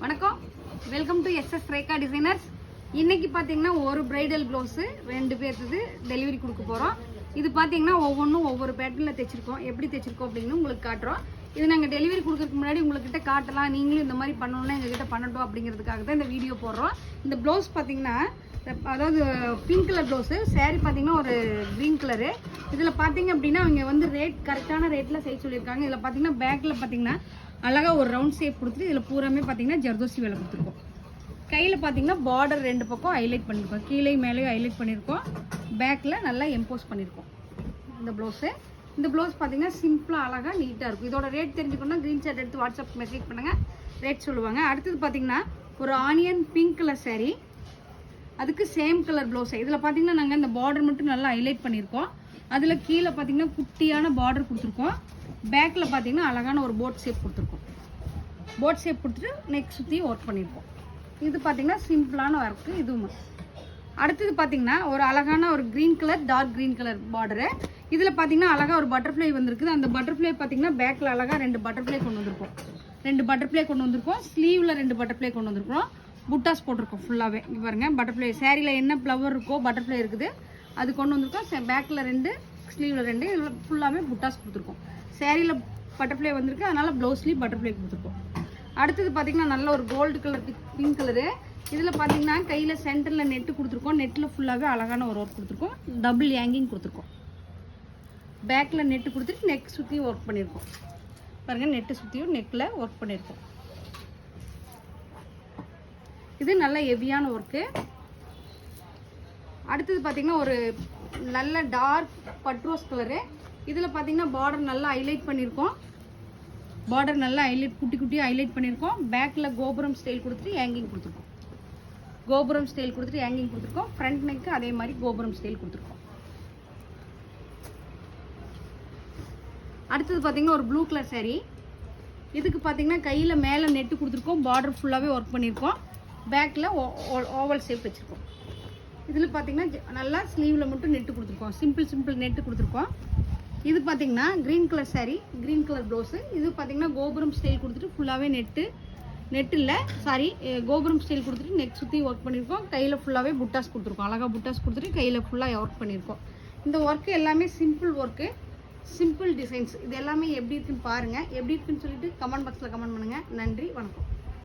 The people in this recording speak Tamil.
வணக்கம், welcome to SS Rekha designers. இன்னைக்கு பார்த்தீங்கன்னா ஒரு பிரைடல் ப்ளவுஸு 2 பேர்த்துக்கு டெலிவரி கொடுக்க போகிறோம். இது பார்த்தீங்கன்னா ஒவ்வொன்றும் ஒவ்வொரு பேட்டர்னில் தைச்சிருக்கோம். எப்படி தைச்சிருக்கோம் அப்படின்னு உங்களுக்கு காட்டுறோம். இது நாங்கள் டெலிவரி கொடுக்கறதுக்கு முன்னாடி உங்கள்கிட்ட காட்டலாம், நீங்களும் இந்த மாதிரி பண்ணணும்னா எங்ககிட்ட பண்ணட்டும் அப்படிங்கிறதுக்காக தான் இந்த வீடியோ போடுறோம். இந்த ப்ளவுஸ் பார்த்தீங்கன்னா அதாவது பிங்க் கலர் ப்ளவுஸு, சாரீ பார்த்தீங்கன்னா ஒரு க்ரீன் கலரு. இதில் பார்த்தீங்க அப்படின்னா அவங்க வந்து ரேட் கரெக்டான ரேட்டில் செய்ய சொல்லியிருக்காங்க. இதில் பார்த்தீங்கன்னா பேக்கில் பார்த்தீங்கன்னா அழகாக ஒரு ரவுண்ட் ஷேப் கொடுத்துட்டு இதில் பூராமே பார்த்தீங்கன்னா ஜர்தோசி வேலை கொடுத்துருக்கோம். கையில் பார்த்தீங்கன்னா பார்டர் 2 பக்கம் ஹைலைட் பண்ணியிருக்கோம், கீழே மேலேயும் ஹைலைட் பண்ணியிருக்கோம், பேக்கில் நல்லா எம்போஸ் பண்ணியிருக்கோம் இந்த ப்ளவுஸு. இந்த ப்ளவுஸ் பார்த்தீங்கன்னா சிம்பிளாக அழகாக நீட்டாக இருக்கும். இதோட ரேட் தெரிஞ்சுக்கணும்னா க்ரீன் ஷாட் எடுத்து வாட்ஸ்அப் மெசேஜ் பண்ணுங்கள், ரேட் சொல்லுவாங்க. அடுத்தது பார்த்தீங்கன்னா ஒரு ஆனியன் பிங்க் கலர் சாரீ, அதுக்கு சேம் கலர் ப்ளவுஸு. இதில் பார்த்தீங்கன்னா நாங்கள் இந்த பார்டர் மட்டும் நல்லா ஹைலைட் பண்ணியிருக்கோம். அதில் கீழே பார்த்தீங்கன்னா குட்டியான பார்டர் கொடுத்துருக்கோம். பேக்கில் பார்த்தீங்கன்னா அழகான ஒரு போட் ஷேப் கொடுத்துருக்கோம். போட் ஷேப் கொடுத்துட்டு நெக் சுற்றி ஒர்க் பண்ணியிருக்கோம். இது பார்த்தீங்கன்னா சிம்பிளான ஒர்க்கு இதுவும். அடுத்தது பார்த்தீங்கன்னா ஒரு அழகான ஒரு green colour dark green colour border. இதில் பார்த்தீங்கன்னா அழகாக ஒரு பட்டர்ஃப்ளை வந்திருக்குது. அந்த பட்டர்ஃப்ளை பார்த்தீங்கன்னா பேக்கில் அழகாக 2 பட்டர்ஃப்ளை கொண்டு வந்திருக்கோம். 2 பட்டர்ஃப்ளை கொண்டு வந்திருக்கோம். ஸ்லீவில் 2 பட்டர்ஃப்ளை கொண்டு வந்திருக்கோம். புட்டாஸ் போட்டிருக்கோம் ஃபுல்லாகவே. இங்கே பாருங்கள், பட்டர்ஃப்ளை சாரியில் என்ன ஃப்ளவர் இருக்கோ பட்டர்ஃப்ளை இருக்குது அது கொண்டு வந்திருக்கோம். பேக்கில் 2, ஸ்லீவில் 2, இதில் ஃபுல்லாகவே புட்டாஸ் கொடுத்துருக்கோம். சாரியில் பட்டர்ஃப்ளை வந்திருக்கு, அதனால் ப்ளவுஸ்லேயும் பட்டர்ஃப்ளை கொடுத்துருக்கோம். அடுத்தது பார்த்தீங்கன்னா நல்ல ஒரு கோல்டு கலர் பிங்க் கலரு. இதில் பார்த்தீங்கன்னா கையில் சென்டரில் நெட்டு கொடுத்துருக்கோம். நெட்டில் ஃபுல்லாகவே அழகான ஒரு ஒர்க் கொடுத்துருக்கோம். டபுள் ஹேங்கிங் கொடுத்துருக்கோம். பேக்கில் நெட்டு கொடுத்துட்டு நெக் சுற்றியும் ஒர்க் பண்ணியிருக்கோம். பாருங்கள், நெட்டு சுற்றியும் நெக்கில் ஒர்க் பண்ணியிருக்கோம். இது நல்ல ஹெவியான ஒர்க்கு. அடுத்தது பார்த்தீங்கன்னா ஒரு நல்ல டார்க் பட்ரோஸ் கலரு. இதில் பார்த்தீங்கன்னா பார்டர் நல்லா ஹைலைட் பண்ணியிருக்கோம். பார்டர் நல்லா ஹைலைட் குட்டி குட்டியாக ஹைலைட் பண்ணியிருக்கோம். பேக்கில் கோபுரம் ஸ்டைல் கொடுத்துட்டு ஹேங்கிங் கொடுத்துருக்கோம். கோபுரம் ஸ்டைல் கொடுத்துட்டு ஹேங்கிங் கொடுத்துருக்கோம். ஃப்ரண்ட் நெக்கு அதே மாதிரி கோபுரம் ஸ்டைல் கொடுத்துருக்கோம். அடுத்தது பார்த்தீங்கன்னா ஒரு ப்ளூ கலர் சாரீ. இதுக்கு பார்த்தீங்கன்னா கையில் மேலே நெட்டு கொடுத்துருக்கோம். பார்டர் ஃபுல்லாகவே ஒர்க் பண்ணியிருக்கோம். பேக்கில் ஓவல் ஷேப் வச்சுருக்கோம். இதில் பார்த்தீங்கன்னா நல்லா ஸ்லீவில் மட்டும் நெட்டு கொடுத்துருக்கோம். சிம்பிள் நெட்டு கொடுத்துருக்கோம். இது பார்த்தீங்கன்னா green colour sari, green colour blouse. இது பார்த்தீங்கன்னா கோபுரம் ஸ்டைல் கொடுத்துட்டு ஃபுல்லாகவே நெட்டு இல்லை சாரி கோபுரம் ஸ்டைல் கொடுத்துட்டு நெக் சுற்றி ஒர்க் பண்ணியிருக்கோம். கையில் ஃபுல்லாகவே புட்டாஸ் கொடுத்துருக்கோம். அழகாக புட்டாஸ் கொடுத்துட்டு கையில் ஃபுல்லாக ஒர்க் பண்ணியிருக்கோம். இந்த ஒர்க்கு எல்லாமே சிம்பிள் ஒர்க்கு, சிம்பிள் டிசைன்ஸ். இது எல்லாமே எப்படி இருக்குன்னு பாருங்கள். எப்படி இருக்குன்னு சொல்லிட்டு கமெண்ட் பாக்ஸில் கமெண்ட் பண்ணுங்கள். நன்றி, வணக்கம்.